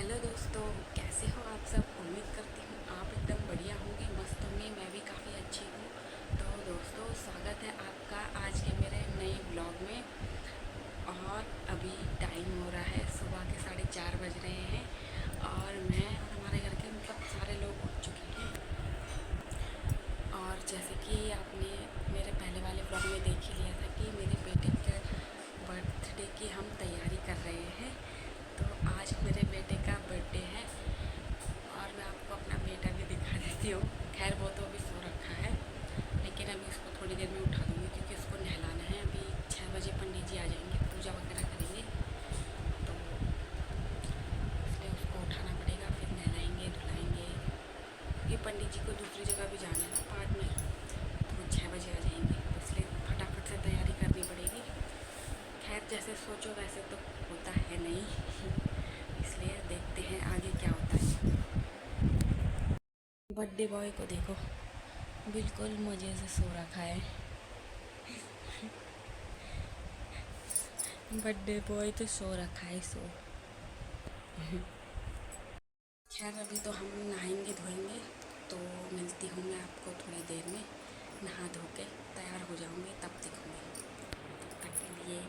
Hello दोस्तों, कैसे हो आप सब। उम्मीद करती हूँ आप एकदम बढ़िया होंगे, मस्त होंगे। मैं भी काफ़ी अच्छी हूँ। तो दोस्तों, स्वागत है आपका आज के मेरे नए ब्लॉग में। और अभी टाइम हो रहा है, सुबह के 4:30 बज रहे हैं और मैं और हमारे घर के सारे लोग उठ चुके हैं। और जैसे कि आपने मेरे पहले वाले ब्लॉग में देख ही लिया था कि मेरे बेटे के बर्थडे की हम तैयारी कर रहे हैं। तो आज मेरे बेटे का बर्थडे है और मैं आपको अपना बेटा भी दिखा देती हूँ। खैर वो तो अभी सो रखा है, लेकिन अभी उसको थोड़ी देर में उठा दूँगी क्योंकि उसको नहलाना है। अभी 6 बजे पंडित जी आ जाएंगे, पूजा वगैरह करेंगे, तो इसलिए उसको उठाना पड़ेगा। फिर नहलाएंगे, धुलाएंगे। ये पंडित जी को दूसरी जगह भी जाना है ना, पार्ट में, तो वो 6 बजे आ जाएंगे, तो इसलिए फटाफट से तैयारी करनी पड़ेगी। खैर जैसे सोचो वैसे तो होता है नहीं, इसलिए देखते हैं आगे क्या होता है। बर्थडे बॉय को देखो, बिल्कुल मज़े से सो रखा है। बर्थडे बॉय तो सो रखा है, सो। खैर अभी तो हम नहाएंगे धोएंगे, तो मिलती हूँ मैं आपको थोड़ी देर में। नहा धो के तैयार हो जाऊँगी तब दिखूँगी। तब तक के लिए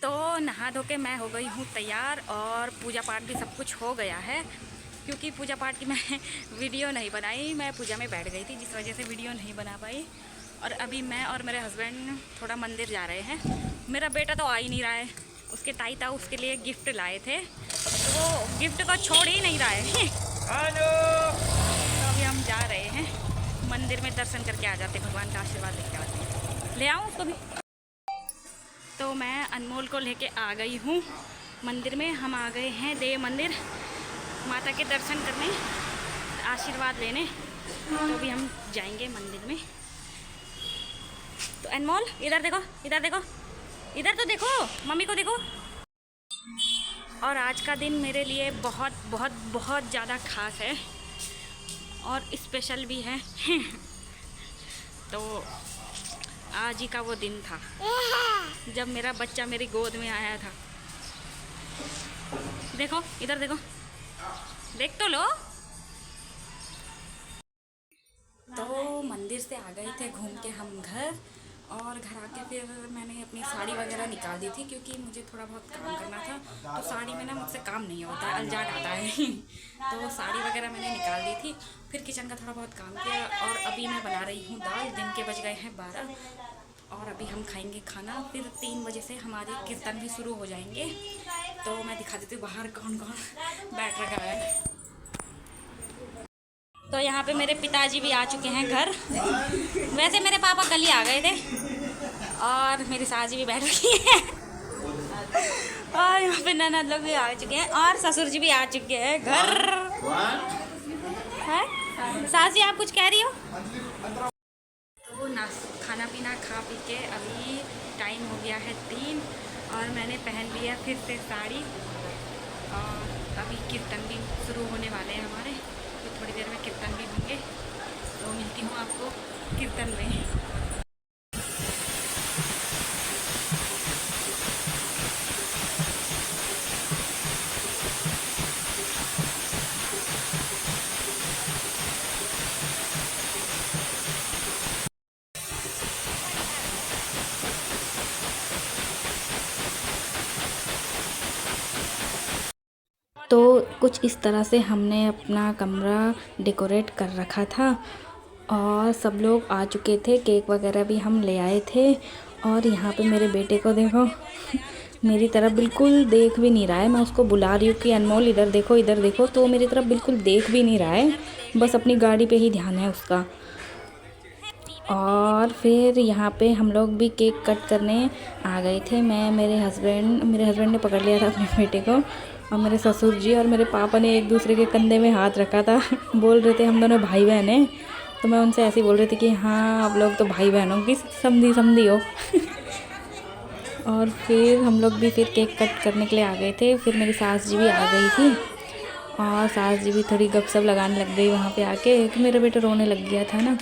तो नहा धो के मैं हो गई हूँ तैयार और पूजा पाठ भी सब कुछ हो गया है। क्योंकि पूजा पाठ की मैं वीडियो नहीं बनाई, मैं पूजा में बैठ गई थी, जिस वजह से वीडियो नहीं बना पाई। और अभी मैं और मेरे हस्बैंड थोड़ा मंदिर जा रहे हैं। मेरा बेटा तो आ ही नहीं रहा है। उसके ताई ताऊ उसके लिए गिफ्ट लाए थे, तो वो गिफ्ट को छोड़ ही नहीं रहा है। तो अभी हम जा रहे हैं मंदिर में, दर्शन करके आ जाते, भगवान का आशीर्वाद लेके आते हैं। ले आऊँ उसको भी। तो मैं अनमोल को लेके आ गई हूँ मंदिर में। हम आ गए हैं देव मंदिर माता के दर्शन करने, आशीर्वाद लेने। तो अभी हम जाएंगे मंदिर में। तो अनमोल इधर देखो, इधर देखो, इधर तो देखो, मम्मी को देखो। और आज का दिन मेरे लिए बहुत बहुत बहुत ज़्यादा खास है और स्पेशल भी है। तो आज ही का वो दिन था जब मेरा बच्चा मेरी गोद में आया था। देखो इधर देखो, देख तो लो। तो मंदिर से आ गए थे घूम के हम घर, और घर आके फिर मैंने अपनी साड़ी वगैरह निकाल दी थी क्योंकि मुझे थोड़ा बहुत काम करना था। तो साड़ी में ना मुझसे काम नहीं होता, अलझाट आता है। तो साड़ी वगैरह मैंने निकाल दी थी। फिर किचन का थोड़ा बहुत काम किया और अभी मैं बना रही हूँ दाल। दिन के बज गए हैं 12 और अभी हम खाएंगे खाना। फिर 3 बजे से हमारे कीर्तन भी शुरू हो जाएंगे। तो मैं दिखा देती हूँ बाहर कौन कौन बैठ रखा है। तो यहाँ पे मेरे पिताजी भी आ चुके हैं घर। वैसे मेरे पापा कल ही आ गए थे। और मेरी सास जी भी बैठ रखी है। और यहाँ पे ननद लोग भी आ चुके हैं और ससुर जी भी आ चुके हैं घर। है सास जी, आप कुछ कह रही हो? तो खाना पीना खा पी के अभी टाइम हो गया है 3 और मैंने पहन लिया फिर से साड़ी। और अभी कीर्तन भी शुरू होने वाले हैं हमारे, तो थोड़ी देर में कीर्तन भी होंगे। तो मिलती हूँ आपको कीर्तन में। तो कुछ इस तरह से हमने अपना कमरा डेकोरेट कर रखा था और सब लोग आ चुके थे। केक वगैरह भी हम ले आए थे। और यहाँ पे मेरे बेटे को देखो, मेरी तरफ बिल्कुल देख भी नहीं रहा है। मैं उसको बुला रही हूँ कि अनमोल इधर देखो, इधर देखो, तो मेरी तरफ बिल्कुल देख भी नहीं रहा है, बस अपनी गाड़ी पे ही ध्यान है उसका। और फिर यहाँ पे हम लोग भी केक कट करने आ गए थे। मेरे हस्बैंड ने पकड़ लिया था अपने बेटे को, और मेरे ससुर जी और मेरे पापा ने एक दूसरे के कंधे में हाथ रखा था। बोल रहे थे हम दोनों भाई बहन हैं। तो मैं उनसे ऐसे ही बोल रही थी कि हाँ, आप लोग तो भाई बहनों की समधी हो। और फिर हम लोग भी फिर केक कट करने के लिए आ गए थे। फिर मेरी सास जी भी आ गई थी और सास जी भी थोड़ी गपशप लगाने लग गई वहाँ पे आके, कि मेरा बेटा रोने लग गया था ना।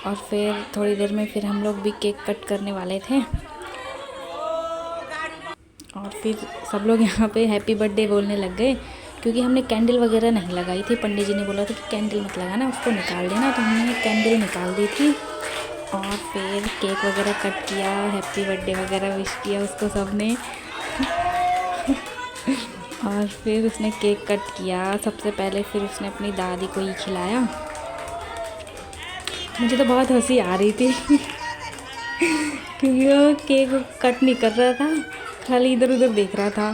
और फिर थोड़ी देर में फिर हम लोग भी केक कट करने वाले थे। और फिर सब लोग यहाँ पे हैप्पी बर्थडे बोलने लग गए, क्योंकि हमने कैंडल वगैरह नहीं लगाई थी। पंडित जी ने बोला था कि कैंडल मत लगाना, उसको निकाल देना, तो हमने कैंडल निकाल दी थी। और फिर केक वगैरह कट किया, हैप्पी बर्थडे वगैरह विश किया उसको सबने। और फिर उसने केक कट किया सबसे पहले, फिर उसने अपनी दादी को ही खिलाया। मुझे तो बहुत हंसी आ रही थी क्योंकि वो केक कट नहीं कर रहा था, खाली इधर उधर देख रहा था।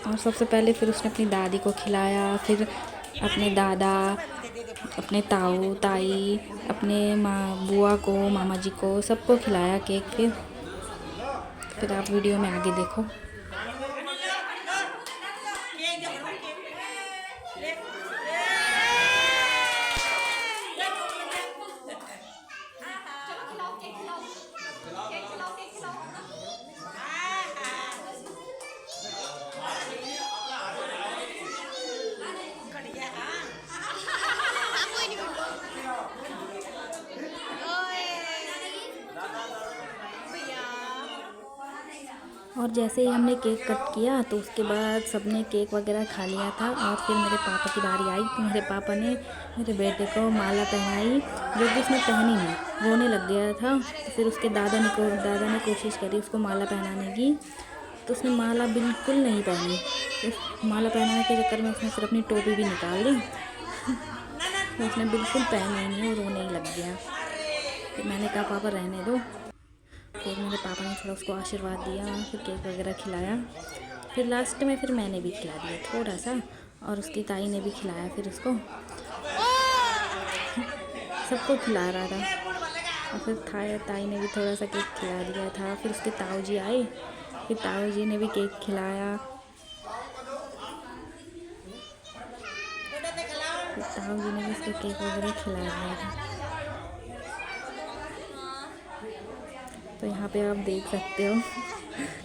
और सबसे पहले फिर उसने अपनी दादी को खिलाया, फिर अपने दादा, अपने ताऊ ताई, अपने बुआ को, मामा जी को, सबको खिलाया केक। फिर आप वीडियो में आगे देखो। और जैसे ही हमने केक कट किया तो उसके बाद सबने केक वगैरह खा लिया था। और फिर मेरे पापा की बारी आई, तो मेरे पापा ने मेरे बेटे को माला पहनाई, जो कि उसने पहनी नहीं, रोने लग गया था। तो फिर उसके दादा ने कोशिश करी उसको माला पहनाने की, तो उसने माला बिल्कुल नहीं पहनी। तो माला पहनाने के चक्कर में उसने फिर अपनी टोपी भी निकाल ली तो उसने बिल्कुल पहनी नहीं और रोने ही लग गया। फिर मैंने कहा पापा रहने दो। फिर मेरे पापा ने थोड़ा उसको आशीर्वाद दिया, फिर केक वगैरह खिलाया। फिर लास्ट में फिर मैंने भी खिला दिया थोड़ा सा, और उसकी ताई ने भी खिलाया। फिर उसको सबको खिला रहा था। और फिर ताई ने भी थोड़ा सा केक खिला दिया था। फिर उसके ताऊ जी आए, फिर ताऊ जी ने भी केक खिलाया। फिर ताऊ जी ने भी उसको केक वगैरह खिला दिया था। तो यहाँ पे आप देख सकते हो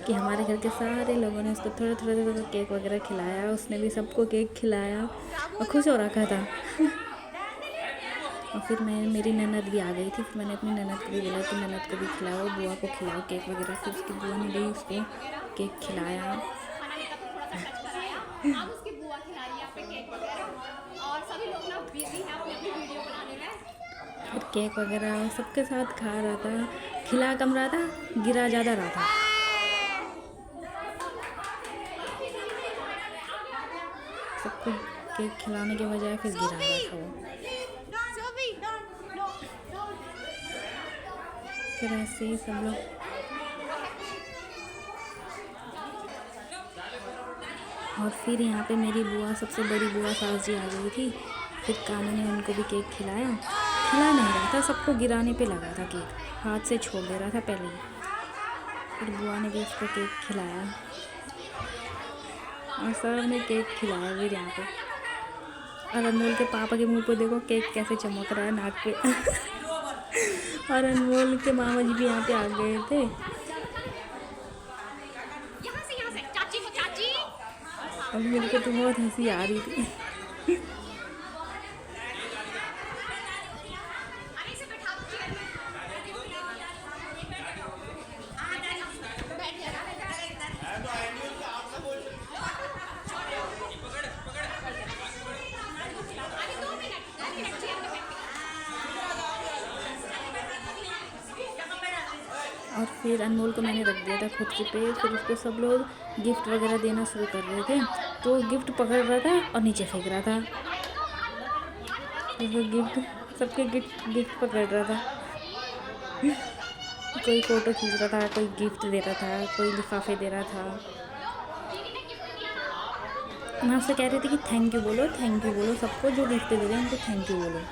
कि हमारे घर के सारे लोगों ने उसको थोड़ा थोड़ा केक वगैरह खिलाया। उसने भी सबको केक खिलाया और खुश हो रखा था। और फिर मेरी ननद भी आ गई थी। फिर मैंने अपनी ननद को भी बोला कि ननद को भी खिलाओ, बुआ को खिलाओ केक वगैरह। फिर उसकी बुआ ने भी उसको केक खिलाया। फिर केक वगैरह सबके साथ खा रहा था, खिला कम रहा था, गिरा ज़्यादा रहा था। सबको केक खिलाने के बजाय फिर गिरा रहा था वो। फिर ऐसे ही सब लोग और फिर यहाँ पे मेरी बुआ, सबसे बड़ी बुआ सास जी आ गई थी। फिर कानू ने उनको भी केक खिलाया। खिला नहीं रहा था, सबको गिराने पे लगा था केक, हाथ से छोड़ दे रहा था पहले ही। फिर बुआ ने भी उसको केक खिलाया और सब ने केक खिलाया फिर यहाँ पे। और अनमोल के पापा के मुंह पे देखो केक कैसे चमक रहा है नाक पे। और अनमोल के मामा जी भी यहाँ पे आ गए थे। अब मेरे को तो बहुत हंसी आ रही थी। और फिर अनमोल को मैंने रख दिया था खुद के पे। फिर उसको सब लोग गिफ्ट वगैरह देना शुरू कर रहे थे, तो गिफ्ट पकड़ रहा था और नीचे फेंक रहा था। तो गिफ्ट सबके गिफ्ट पकड़ रहा था। कोई फ़ोटो खींच रहा था, कोई गिफ्ट दे रहा था, कोई लिफाफे दे रहा था। मैं उससे कह रही थी कि थैंक यू बोलो, सबको जो गिफ्ट दे रहे हैं उनको थैंक यू बोलो।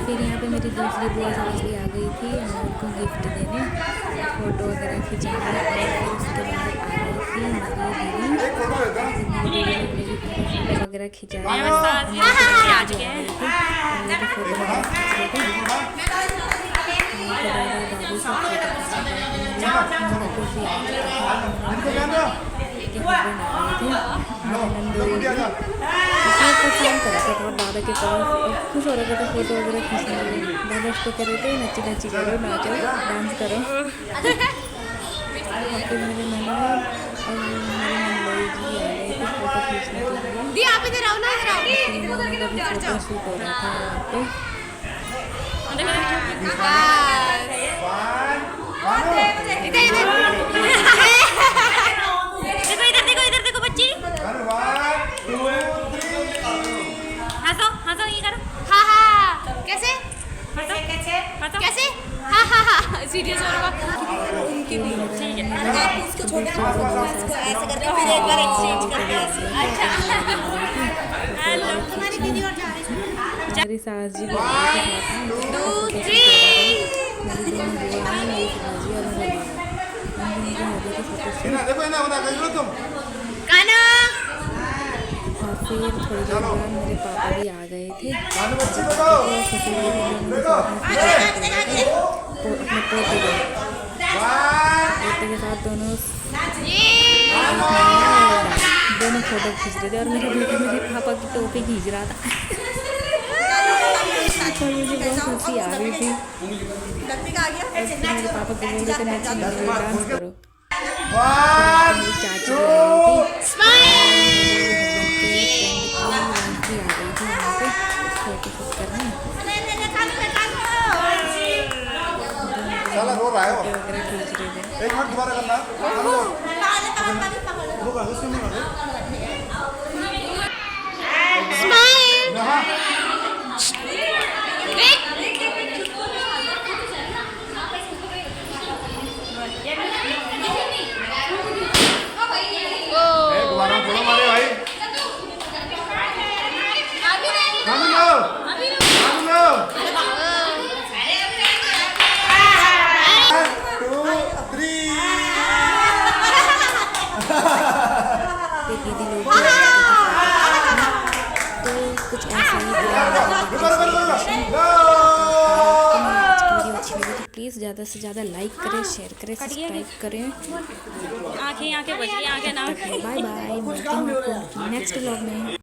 फिर यहाँ पे मेरी दूसरी बुआ सास भी आ गई थी उनको गिफ्ट देने, फ़ोटो वगैरह खिंचाने। और फिर उसके बाद आ गए थी हमारी दीदी फोटो वगैरह खिंचाया आज गए फोटो वगैरह खींच रहे थे। दादा दादी सब काम कर रहा था दादा के पास खुश हो रहा था फोटो वगैरह खींचने के लिए। दादा उसको कह रहे थे नच्ची नच्ची करो, नाचो, डांस करो। फिर मेरे ननद और मेरे नंदोई जी आ गए थे फोटो खींचने के लिए। आप इधर आओ ना, इधर आओ। फोटो शूट हो रहा था यहाँ पे। इधर देखो बच्ची, हंसो हंसो, ये करो। हाँ हाँ कैसे कैसे सीरियस हो रहा ठीक है। इसको छोटा इसको ऐसे करके फिर एक बार एक्सचेंज करके अच्छा हेलो तुम्हारी दीदी और जा रही है मेरी सास जी 1 2 3 देखो ना बता दो तुम काना। और फिर थोड़ी देर बाद मेरे पापा भी आ गए थे। कानू बच्ची अपने पोते के साथ दोनों फोटो खींच रहे थे और मेरा बेटा मेरे पापा की टोपी खींच रहा था। तो मुझे बहुत खुशी आ रही थी। मेरे पापा को बोल रहे थे डांस करो। मेरी चाची आ गई थी यहाँ पे फोटो शूट करने। साला रो रहा है वो। वगैरह खींच रहे थे। एक मिनट दोबारा करना। रुको उसको नहीं मारो। स्माइल दोबारा थोड़ा मारे भाई। कानू लो। दीदी लोग तो कुछ ऐसा ही अच्छी लगी तो प्लीज़ ज़्यादा से ज़्यादा लाइक करें, शेयर करें, सब्सक्राइब करें। आँखें बच गई, आँखें ना। बाय बाय, मिलते हैं आपको नेक्स्ट व्लॉग में।